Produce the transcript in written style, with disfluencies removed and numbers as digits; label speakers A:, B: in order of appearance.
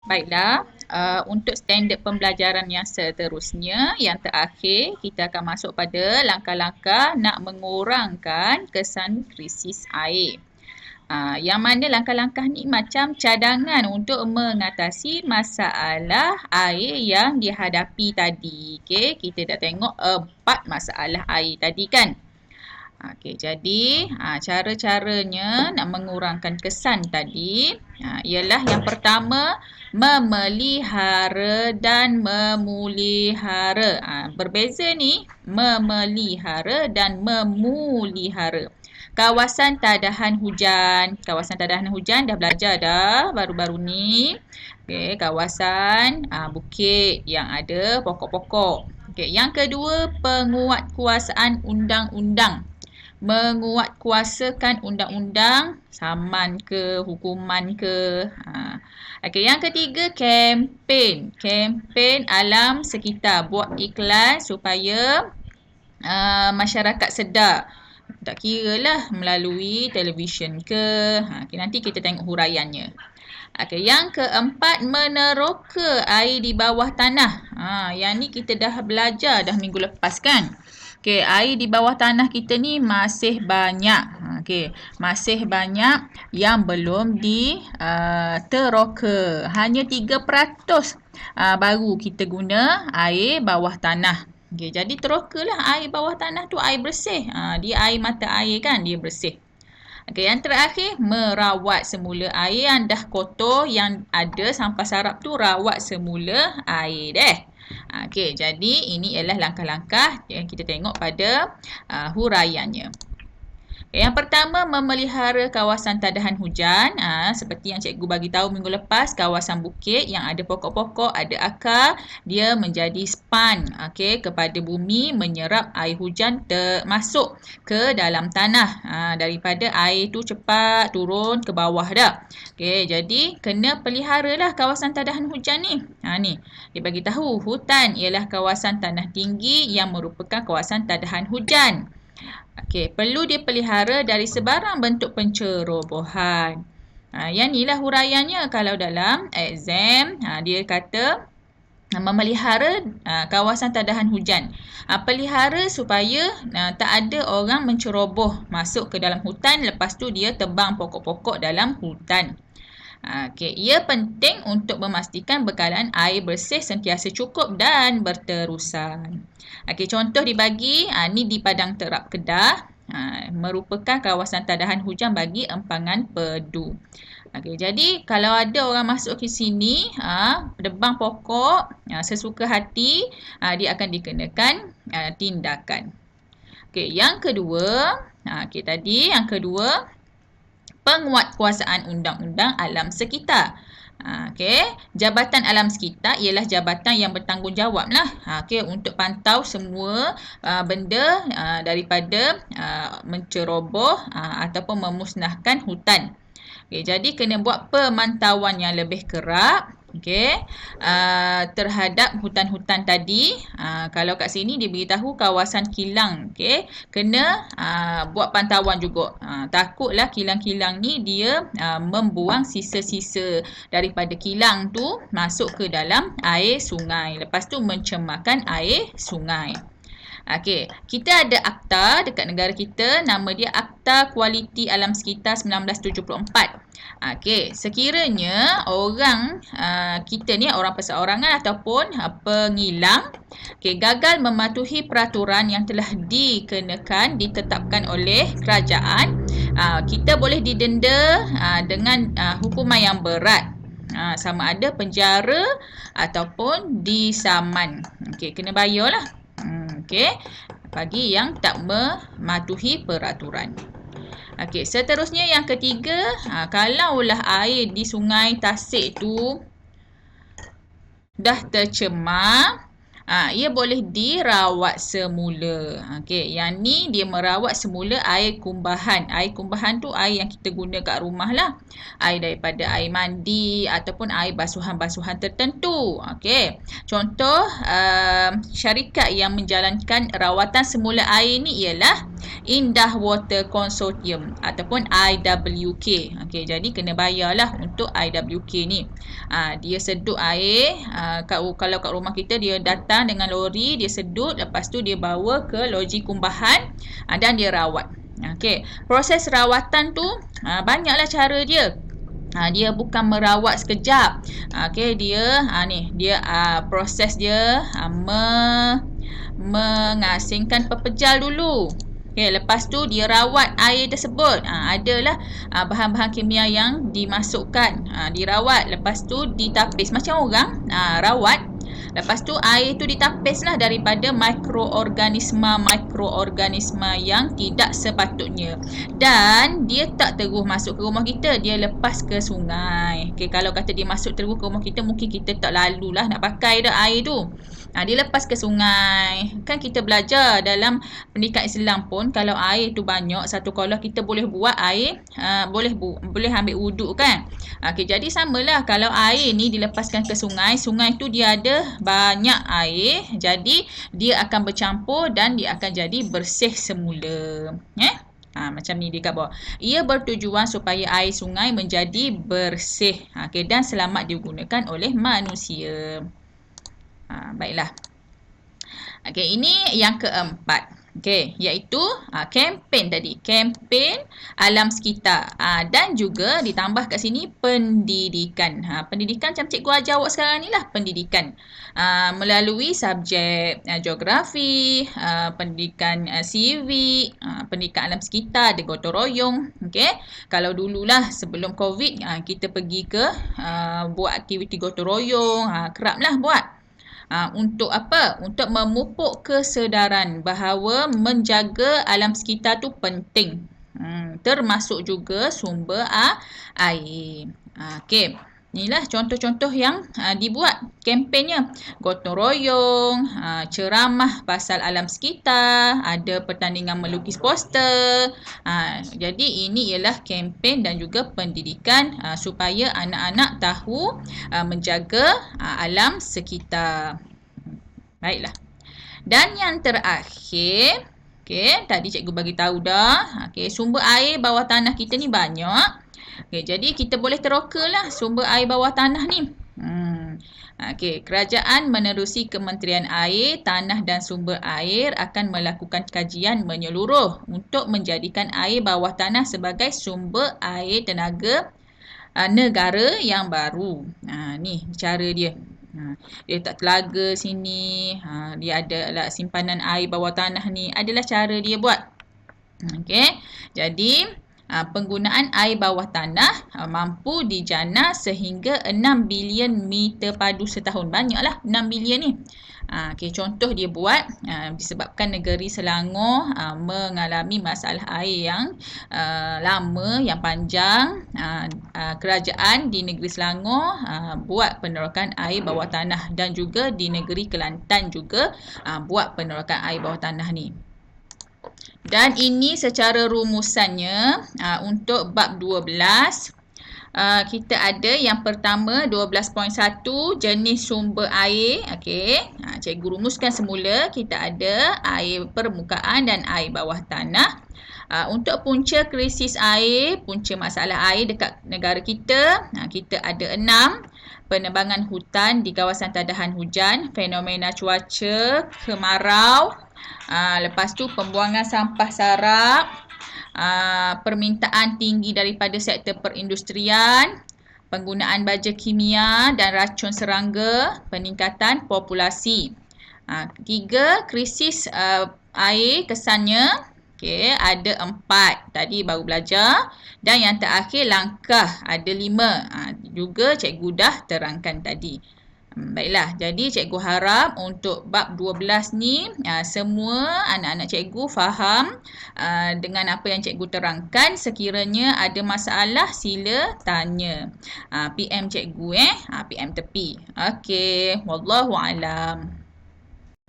A: Baiklah, untuk standard pembelajaran yang seterusnya, yang terakhir, kita akan masuk pada langkah-langkah nak mengurangkan kesan krisis air. Yang mana langkah-langkah ni macam cadangan untuk mengatasi masalah air yang dihadapi tadi. Okey, kita dah tengok 4 masalah air tadi kan. Okey, jadi cara-caranya nak mengurangkan kesan tadi ialah yang pertama memelihara dan memulihara. Berbeza ni memelihara dan memulihara. Kawasan tadahan hujan. Kawasan tadahan hujan dah belajar dah baru-baru ni. Okey, kawasan bukit yang ada pokok-pokok. Okey, yang kedua penguatkuasaan undang-undang. Menguatkuasakan undang-undang, saman ke, hukuman ke. Okey, yang ketiga kempen. Kempen alam sekitar. Buat iklan supaya masyarakat sedar. Tak kira lah melalui televisyen ke. Okay, nanti kita tengok huraiannya. Okay, yang keempat meneroka air di bawah tanah. Yang ni kita dah belajar dah minggu lepas kan. Okay, air di bawah tanah kita ni masih banyak. Okay, masih banyak yang belum diteroka. Hanya 3% baru kita guna air bawah tanah. Okay, jadi terokalah air bawah tanah tu air bersih. Dia air mata air kan, dia bersih. Okay, yang terakhir merawat semula air yang dah kotor, yang ada sampah sarap tu rawat semula air deh. Okey, jadi ini ialah langkah-langkah yang kita tengok pada huraiannya. Yang pertama, memelihara kawasan tadahan hujan. Seperti yang cikgu bagi tahu minggu lepas, kawasan bukit yang ada pokok-pokok, ada akar, dia menjadi span kepada bumi, menyerap air hujan masuk ke dalam tanah. Daripada air tu cepat turun ke bawah dah. Okey, jadi kena peliharalah kawasan tadahan hujan ni. Ni, dia bagi tahu hutan ialah kawasan tanah tinggi yang merupakan kawasan tadahan hujan. Okey, perlu dipelihara dari sebarang bentuk pencerobohan. Yang inilah huraiannya kalau dalam exam. Dia kata memelihara kawasan tadahan hujan. Pelihara supaya tak ada orang menceroboh masuk ke dalam hutan, lepas tu dia tebang pokok-pokok dalam hutan. Okey, ia penting untuk memastikan bekalan air bersih sentiasa cukup dan berterusan. Okey, contoh dibagi, ni di Padang Terap Kedah, merupakan kawasan tadahan hujan bagi empangan pedu. Okey, jadi kalau ada orang masuk ke sini, tebang pokok sesuka hati, dia akan dikenakan tindakan. Okey, yang kedua, yang kedua penguatkuasaan undang-undang alam sekitar. Jabatan Alam Sekitar ialah jabatan yang bertanggungjawab lah. Untuk pantau semua benda daripada menceroboh ataupun memusnahkan hutan. Jadi kena buat pemantauan yang lebih kerap terhadap hutan-hutan tadi. Kalau kat sini dia beritahu kawasan kilang, kena buat pantauan juga. Takutlah kilang-kilang ni dia membuang sisa-sisa daripada kilang tu masuk ke dalam air sungai. Lepas tu mencemarkan air sungai. Okey, kita ada akta dekat negara kita, nama dia Akta Kualiti Alam Sekitar 1974. Okey, sekiranya orang kita ni, orang perseorangan ataupun pengilang gagal mematuhi peraturan yang telah ditetapkan oleh kerajaan, kita boleh didenda dengan hukuman yang berat. Sama ada penjara ataupun disaman. Okey, kena bayarlah. Bagi yang tak mematuhi peraturan. Okey, seterusnya yang ketiga, kalaulah air di Sungai Tasik tu dah tercemar, ia boleh dirawat semula. Okey, yang ni dia merawat semula air kumbahan. Air kumbahan tu air yang kita guna kat rumah lah. Air daripada air mandi ataupun air basuhan-basuhan tertentu. Okey, contoh syarikat yang menjalankan rawatan semula air ni ialah Indah Water Consortium ataupun IWK. Okey, jadi kena bayarlah untuk IWK ni. Dia sedut air, kalau kat rumah kita dia datang dengan lori, dia sedut, lepas tu dia bawa ke loji kumbahan dan dia rawat. Okey, proses rawatan tu banyaklah cara dia. Dia bukan merawat sekejap. Okey, dia proses dia mengasingkan pepejal dulu. Okay, lepas tu dia rawat air tersebut. Adalah bahan-bahan kimia yang dimasukkan. Dirawat. Lepas tu ditapis. Macam orang rawat. Lepas tu air tu ditapislah daripada mikroorganisma yang tidak sepatutnya. Dan dia tak terus masuk ke rumah kita. Dia lepas ke sungai. Okay, kalau kata dia masuk terus ke rumah kita, mungkin kita tak lalulah nak pakai dah air tu. Dia lepas ke sungai. Kan kita belajar dalam pendidikan Islam pun, kalau air tu banyak, satu kolah kita boleh buat air, boleh ambil wuduk kan. Okay, jadi samalah kalau air ni dilepaskan ke sungai, sungai tu dia ada banyak air, jadi dia akan bercampur dan dia akan jadi bersih semula. Macam ni di kat bawah. Ia bertujuan supaya air sungai menjadi bersih dan selamat digunakan oleh manusia. Baiklah. Okey, ini yang keempat. Okey, iaitu kempen tadi. Kempen alam sekitar. Dan juga ditambah kat sini pendidikan. Pendidikan macam cikgu ajar awak sekarang ni lah, pendidikan. Melalui subjek geografi, pendidikan civic, pendidikan alam sekitar, ada gotong royong. Okey, kalau dululah sebelum COVID, kita pergi ke buat aktiviti gotong royong, keraplah buat. Untuk apa? Untuk memupuk kesedaran bahawa menjaga alam sekitar tu penting. Termasuk juga sumber air. Okey. Inilah contoh-contoh yang dibuat kempennya. Gotong royong, ceramah pasal alam sekitar, ada pertandingan melukis poster. Jadi ini ialah kempen dan juga pendidikan supaya anak-anak tahu menjaga alam sekitar. Baiklah. Dan yang terakhir, tadi cikgu bagi tahu dah. Sumber air bawah tanah kita ni banyak. Jadi kita boleh terokalah sumber air bawah tanah ni. Kerajaan menerusi Kementerian Air, Tanah dan Sumber Air akan melakukan kajian menyeluruh untuk menjadikan air bawah tanah sebagai sumber air tenaga negara yang baru. Ni cara dia. Dia tak telaga sini. Dia ada simpanan air bawah tanah ni. Adalah cara dia buat. Jadi penggunaan air bawah tanah mampu dijana sehingga 6 bilion meter padu setahun. Banyaklah 6 bilion ni. Contoh dia buat disebabkan negeri Selangor mengalami masalah air yang lama, yang panjang. Kerajaan di negeri Selangor buat penerokan air bawah tanah, dan juga di negeri Kelantan juga buat penerokan air bawah tanah ni. Dan ini secara rumusannya untuk bab 12. Kita ada yang pertama 12.1 jenis sumber air. Cikgu rumuskan semula. Kita ada air permukaan dan air bawah tanah. Untuk punca krisis air, punca masalah air dekat negara kita, kita ada 6. Penebangan hutan di kawasan tadahan hujan, fenomena cuaca kemarau, lepas tu pembuangan sampah sarap, permintaan tinggi daripada sektor perindustrian, penggunaan baja kimia dan racun serangga, peningkatan populasi. 3. Krisis air kesannya. Ada 4. Tadi baru belajar. Dan yang terakhir langkah. Ada 5. Juga cikgu dah terangkan tadi. Baiklah, jadi cikgu harap untuk bab 12 ni semua anak-anak cikgu faham dengan apa yang cikgu terangkan. Sekiranya ada masalah sila tanya. PM cikgu PM tepi. Wallahu alam.